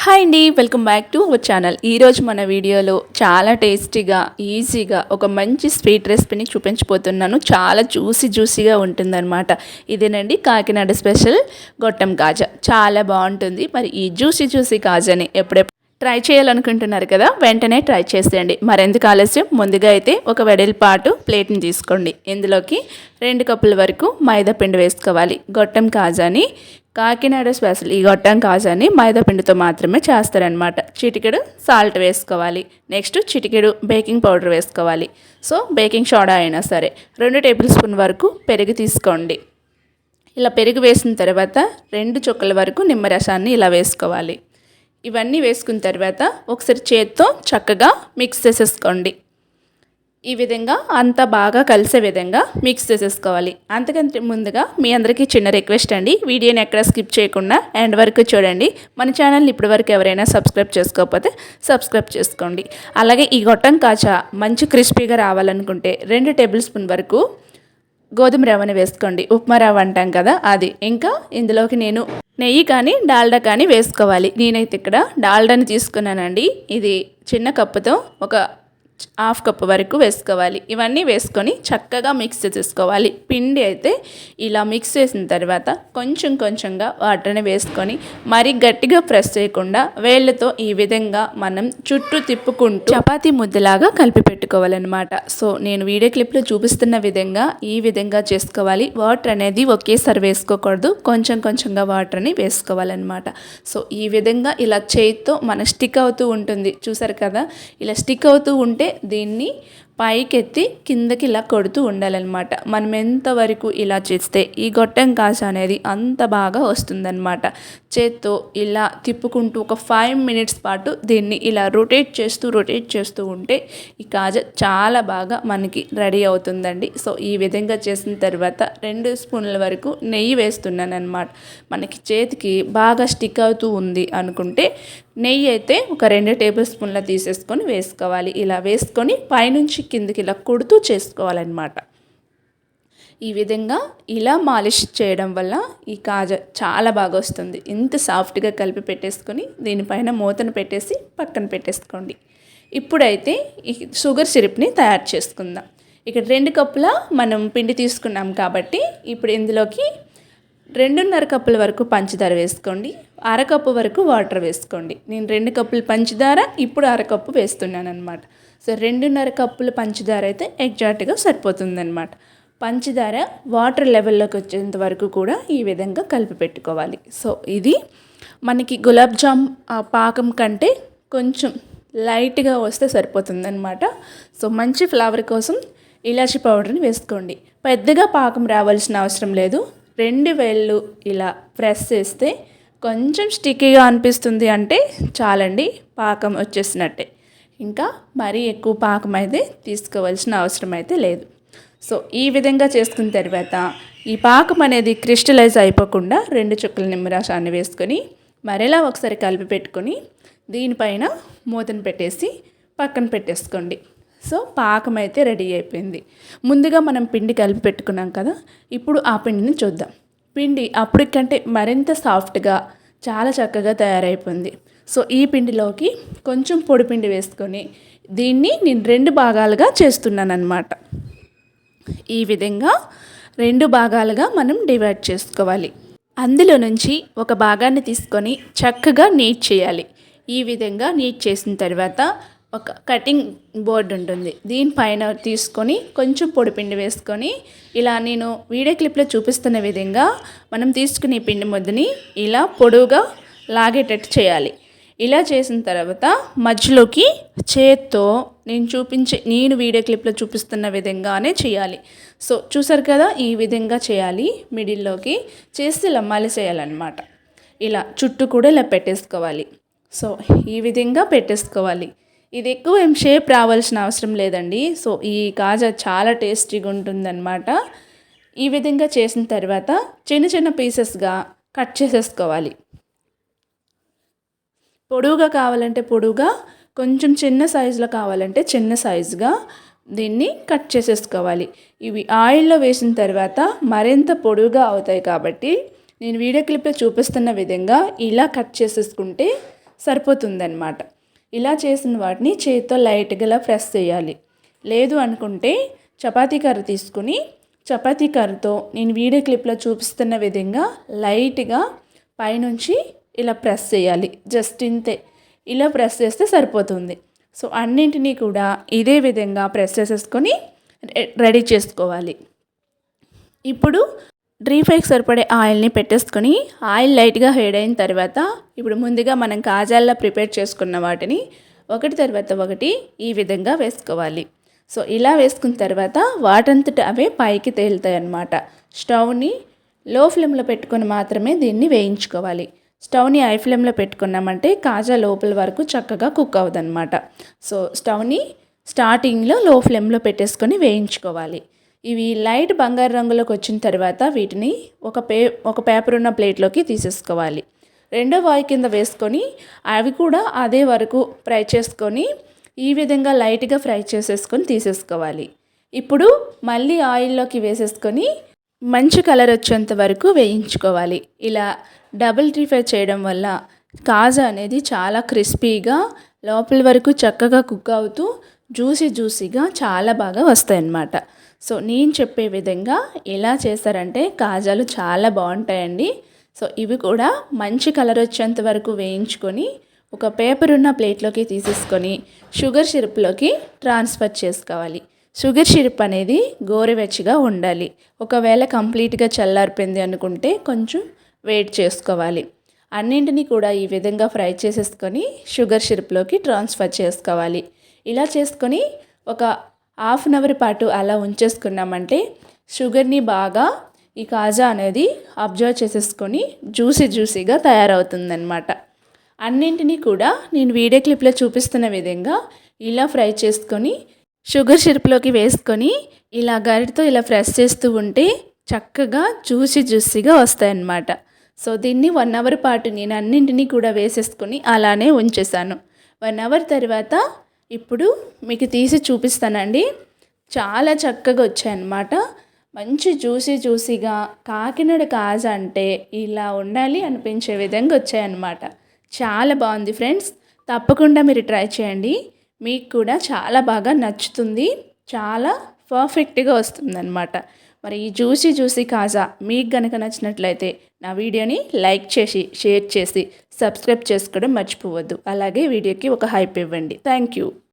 Hi అండి, welcome back to our channel. ఈరోజు మన వీడియోలో చాలా టేస్టీగా ఈజీగా ఒక మంచి స్వీట్ రెసిపీని చూపించబోతున్నాను. చాలా జ్యూసీగా ఉంటుందన్నమాట. ఇదేనండి కాకినాడ స్పెషల్ గొట్టం కాజా. చాలా బాగుంటుంది. మరి ఈ జ్యూసీ కాజాని ఎప్పుడెప్పుడు ట్రై చేయాలనుకుంటున్నారు కదా, వెంటనే ట్రై చేసేయండి. మరెందుకు ఆలస్యం, ముందుగా అయితే ఒక వెడల్పాటు ప్లేట్ని తీసుకోండి. ఇందులోకి 2 కప్పుల వరకు మైదా పిండి వేసుకోవాలి. గొట్టం కాజాని కాకినాడ స్పెషల్. ఈ గొట్టం కాజాని మైదా పిండితో మాత్రమే చేస్తారనమాట. చిటికెడు సాల్ట్ వేసుకోవాలి. నెక్స్ట్ చిటికెడు బేకింగ్ పౌడర్ వేసుకోవాలి. సో బేకింగ్ సోడా అయినా సరే. 2 టేబుల్ స్పూన్ వరకు పెరుగు తీసుకోండి. ఇలా పెరుగు వేసిన తర్వాత 2 చుక్కల వరకు నిమ్మరసాన్ని ఇలా వేసుకోవాలి. ఇవన్నీ వేసుకున్న తర్వాత ఒకసారి చేత్తో చక్కగా మిక్స్ చేసేసుకోండి. ఈ విధంగా అంతా బాగా కలిసే విధంగా మిక్స్ చేసేసుకోవాలి. అంతకంటే ముందుగా మీ అందరికీ చిన్న రిక్వెస్ట్ అండి, వీడియోని ఎక్కడ స్కిప్ చేయకుండా ఎండ్ వరకు చూడండి. మన ఛానల్ని ఇప్పటివరకు ఎవరైనా సబ్స్క్రైబ్ చేసుకోకపోతే సబ్స్క్రైబ్ చేసుకోండి. అలాగే ఈ గొట్టం కాజా మంచి క్రిస్పీగా రావాలనుకుంటే 2 టేబుల్ స్పూన్ వరకు గోధుమ రవ్వని వేసుకోండి. ఉప్మా రవ్వ అంటాం కదా అది. ఇంకా ఇందులోకి నేను నెయ్యి కానీ డాల్డా కానీ వేసుకోవాలి. నేనైతే ఇక్కడ డాల్డాని తీసుకున్నానండి. ఇది చిన్న కప్పుతో ఒక 1/2 కప్పు వరకు వేసుకోవాలి. ఇవన్నీ వేసుకొని చక్కగా మిక్స్ చేసుకోవాలి. పిండి అయితే ఇలా మిక్స్ చేసిన తర్వాత కొంచెంగా వాటర్ని వేసుకొని మరీ గట్టిగా ప్రెస్ చేయకుండా వేళ్ళతో ఈ విధంగా మనం చుట్టూ తిప్పుకుంటూ చపాతీ ముద్దలాగా కలిపి పెట్టుకోవాలన్నమాట. సో నేను వీడియో క్లిప్లో చూపిస్తున్న విధంగా ఈ విధంగా చేసుకోవాలి. వాటర్ అనేది ఒకేసారి వేసుకోకూడదు, కొంచెంగా వాటర్ని వేసుకోవాలన్నమాట. సో ఈ విధంగా ఇలా చేతితో మన స్టిక్ అవుతూ ఉంటుంది, చూసారు కదా. ఇలా స్టిక్ అవుతూ ఉంటే దీన్ని పైకెత్తి కిందకి ఇలా కొడుతూ ఉండాలన్నమాట. మనం ఎంతవరకు ఇలా చేస్తే ఈ గొట్టం కాజా అనేది అంత బాగా వస్తుందన్నమాట. చేత్తో ఇలా తిప్పుకుంటూ ఒక 5 మినిట్స్ పాటు దీన్ని ఇలా రొటేట్ చేస్తూ ఉంటే ఈ కాజా చాలా బాగా మనకి రెడీ అవుతుందండి. సో ఈ విధంగా చేసిన తర్వాత 2 స్పూన్ల వరకు నెయ్యి వేస్తున్నాను అనమాట. మనకి చేతికి బాగా స్టిక్ అవుతూ ఉంది అనుకుంటే నెయ్యి అయితే ఒక 2 టేబుల్ స్పూన్ల తీసేసుకొని వేసుకోవాలి. ఇలా వేసుకొని పైనుంచి కిందకి ఇలా కొడుతూ చేసుకోవాలన్నమాట. ఈ విధంగా ఇలా మాలిష్ చేయడం వల్ల ఈ కాజా చాలా బాగా వస్తుంది. ఇంత సాఫ్ట్గా కలిపి పెట్టేసుకొని దీనిపైన మూతను పెట్టేసి పక్కన పెట్టేసుకోండి. ఇప్పుడైతే ఈ షుగర్ సిరప్ని తయారు చేసుకుందాం. ఇక్కడ 2 కప్పుల మనం పిండి తీసుకున్నాం కాబట్టి ఇప్పుడు ఇందులోకి 2.5 కప్పుల వరకు పంచదార వేసుకోండి. 1/2 కప్పు వరకు వాటర్ వేసుకోండి. నేను 2 కప్పులు పంచదార, ఇప్పుడు 1/2 కప్పు వేస్తున్నాను అనమాట. సో 2.5 కప్పుల పంచదార అయితే ఎగ్జాక్ట్గా సరిపోతుందన్నమాట. పంచదార వాటర్ లెవెల్లోకి వచ్చేంత వరకు కూడా ఈ విధంగా కలిపి పెట్టుకోవాలి. సో ఇది మనకి గులాబ్ జామ్ పాకం కంటే కొంచెం లైట్గా వస్తే సరిపోతుందన్నమాట. సో మంచి ఫ్లేవర్ కోసం ఇలాచీ పౌడర్ని వేసుకోండి. పెద్దగా పాకం రావాల్సిన అవసరం లేదు. 2 వేళ్ళు ఇలా ప్రెస్ చేస్తే కొంచెం స్టిక్కీగా అనిపిస్తుంది అంటే చాలండి, పాకం వచ్చేసినట్టే. ఇంకా మరీ ఎక్కువ పాకం అయితే తీసుకోవాల్సిన అవసరం అయితే లేదు. సో ఈ విధంగా చేసుకున్న తర్వాత ఈ పాకం అనేది క్రిస్టలైజ్ అయిపోకుండా 2 చుక్కల నిమ్మరసాన్ని వేసుకొని మరలా ఒకసారి కలిపి పెట్టుకొని దీనిపైన మూతను పెట్టేసి పక్కన పెట్టేసుకోండి. సో పాకం అయితే రెడీ అయిపోయింది. ముందుగా మనం పిండి కలిపి పెట్టుకున్నాం కదా, ఇప్పుడు ఆ పిండిని చూద్దాం. పిండి అప్పటికంటే మరింత సాఫ్ట్గా చాలా చక్కగా తయారైపోయింది. సో ఈ పిండిలోకి కొంచెం పొడి పిండి వేసుకొని దీన్ని నేను 2 భాగాలుగా చేస్తున్నాను అన్నమాట. ఈ విధంగా 2 భాగాలుగా మనం డివైడ్ చేసుకోవాలి. అందులో నుంచి ఒక భాగాన్ని తీసుకొని చక్కగా నీట్ చేయాలి. ఈ విధంగా నీట్ చేసిన తర్వాత ఒక కటింగ్ బోర్డు ఉంటుంది, దీనిపైన తీసుకొని కొంచెం పొడిపిండి వేసుకొని ఇలా నేను వీడియో క్లిప్లో చూపిస్తున్న విధంగా మనం తీసుకునే పిండి ముద్దని ఇలా పొడవుగా లాగేటట్టు చేయాలి. ఇలా చేసిన తర్వాత మధ్యలోకి చేత్తో నేను వీడియో క్లిప్లో చూపిస్తున్న విధంగానే చేయాలి. సో చూసారు కదా, ఈ విధంగా చేయాలి. మిడిల్లోకి చేసి ఇలా మలిసేయాలన్నమాట. ఇలా చుట్టూ కూడా ఇలా పెట్టేసుకోవాలి. సో ఈ విధంగా పెట్టేసుకోవాలి. ఇది ఎక్కువ ఏం షేప్ రావాల్సిన అవసరం లేదండి. సో ఈ కాజా చాలా టేస్టీగా ఉంటుందన్నమాట. ఈ విధంగా చేసిన తర్వాత చిన్న పీసెస్గా కట్ చేసేసుకోవాలి. పొడవుగా కావాలంటే పొడవుగా, కొంచెం చిన్న సైజులో కావాలంటే చిన్న సైజుగా దీన్ని కట్ చేసేసుకోవాలి. ఇవి ఆయిల్లో వేసిన తర్వాత మరింత పొడవుగా అవుతాయి కాబట్టి నేను వీడియో క్లిప్లో చూపిస్తున్న విధంగా ఇలా కట్ చేసేసుకుంటే సరిపోతుందన్నమాట. ఇలా చేసిన వాటిని చేతితో లైట్గా ఇలా ప్రెస్ చేయాలి. లేదు అనుకుంటే చపాతీ కర్ర తీసుకుని చపాతీ కర్రతో నేను వీడియో క్లిప్లో చూపిస్తున్న విధంగా లైట్గా పైనుంచి ఇలా ప్రెస్ చేయాలి. జస్ట్ ఇంతే, ఇలా ప్రెస్ చేస్తే సరిపోతుంది. సో అన్నింటినీ కూడా ఇదే విధంగా ప్రెస్ చేసేసుకొని రెడీ చేసుకోవాలి. ఇప్పుడు డీప్ ఫ్రైకి సరిపడే ఆయిల్ని పెట్టేసుకొని ఆయిల్ లైట్గా హీట్ అయిన తర్వాత ఇప్పుడు ముందుగా మనం కాజాల్లో ప్రిపేర్ చేసుకున్న వాటిని ఒకటి తర్వాత ఒకటి ఈ విధంగా వేసుకోవాలి. సో ఇలా వేసుకున్న తర్వాత వాటంతట అవే పైకి తేలుతాయి అన్నమాట. స్టవ్ని లో ఫ్లేమ్లో పెట్టుకొని మాత్రమే దీన్ని వేయించుకోవాలి. స్టవ్ని హై ఫ్లేమ్లో పెట్టుకున్నామంటే కాజా లోపల వరకు చక్కగా కుక్ అవ్వదన్నమాట. సో స్టవ్ని స్టార్టింగ్లో లో ఫ్లేమ్లో పెట్టేసుకొని వేయించుకోవాలి. ఇవి లైట్ బంగారు రంగులోకి వచ్చిన తర్వాత వీటిని ఒక పేపర్ ఉన్న ప్లేట్లోకి తీసేసుకోవాలి. రెండో వాయి కింద వేసుకొని అవి కూడా అదే వరకు ఫ్రై చేసుకొని ఈ విధంగా లైట్గా ఫ్రై చేసేసుకొని తీసేసుకోవాలి. ఇప్పుడు మళ్ళీ ఆయిల్లోకి వేసేసుకొని మంచి కలర్ వచ్చేంత వరకు వేయించుకోవాలి. ఇలా డబుల్ డీప్ ఫ్రై చేయడం వల్ల కాజా అనేది చాలా క్రిస్పీగా లోపల వరకు చక్కగా కుక్ అవుతూ జ్యూసీగా చాలా బాగా వస్తాయన్నమాట. సో నేను చెప్పే విధంగా ఎలా చేస్తారంటే కాజాలు చాలా బాగుంటాయండి. సో ఇవి కూడా మంచి కలర్ వచ్చేంత వరకు వేయించుకొని ఒక పేపర్ ఉన్న ప్లేట్లోకి తీసేసుకొని షుగర్ సిరప్లోకి ట్రాన్స్ఫర్ చేసుకోవాలి. షుగర్ సిరప్ అనేది గోరువెచ్చగా ఉండాలి. ఒకవేళ కంప్లీట్గా చల్లారిపోయింది అనుకుంటే కొంచెం వెయిట్ చేసుకోవాలి. అన్నింటినీ కూడా ఈ విధంగా ఫ్రై చేసేసుకొని షుగర్ సిరప్లోకి ట్రాన్స్ఫర్ చేసుకోవాలి. ఇలా చేసుకొని ఒక హాఫ్ అన్ అవర్ పాటు అలా ఉంచేసుకున్నామంటే షుగర్ని బాగా ఈ కాజా అనేది అబ్జర్వ్ చేసేసుకొని జ్యూసీగా తయారవుతుందన్నమాట. అన్నింటినీ కూడా నేను వీడియో క్లిప్లో చూపిస్తున్న విధంగా ఇలా ఫ్రై చేసుకొని షుగర్ సిరప్లోకి వేసుకొని ఇలా గరిటతో ఇలా ప్రెస్ చేస్తూ ఉంటే చక్కగా జ్యూసీగా వస్తాయన్నమాట. సో దీన్ని 1 అవర్ పాటు నేను అన్నింటినీ కూడా వేసేసుకొని అలానే ఉంచేసాను. 1 అవర్ తర్వాత ఇప్పుడు మీకు తీసి చూపిస్తానండి. చాలా చక్కగా వచ్చాయన్నమాట. మంచి జ్యూసీగా కాకినాడ కాజా అంటే ఇలా ఉండాలి అనిపించే విధంగా వచ్చాయన్నమాట. చాలా బాగుంది ఫ్రెండ్స్. తప్పకుండా మీరు ట్రై చేయండి. మీకు కూడా చాలా బాగా నచ్చుతుంది. చాలా పర్ఫెక్ట్గా వస్తుందన్నమాట. మరి ఈ జ్యూసీ కాజా మీకు కనుక నచ్చినట్లయితే నా వీడియోని లైక్ చేసి షేర్ చేసి సబ్స్క్రైబ్ చేసుకోవడం మర్చిపోవద్దు. అలాగే వీడియోకి ఒక హైప్ ఇవ్వండి. Thank you.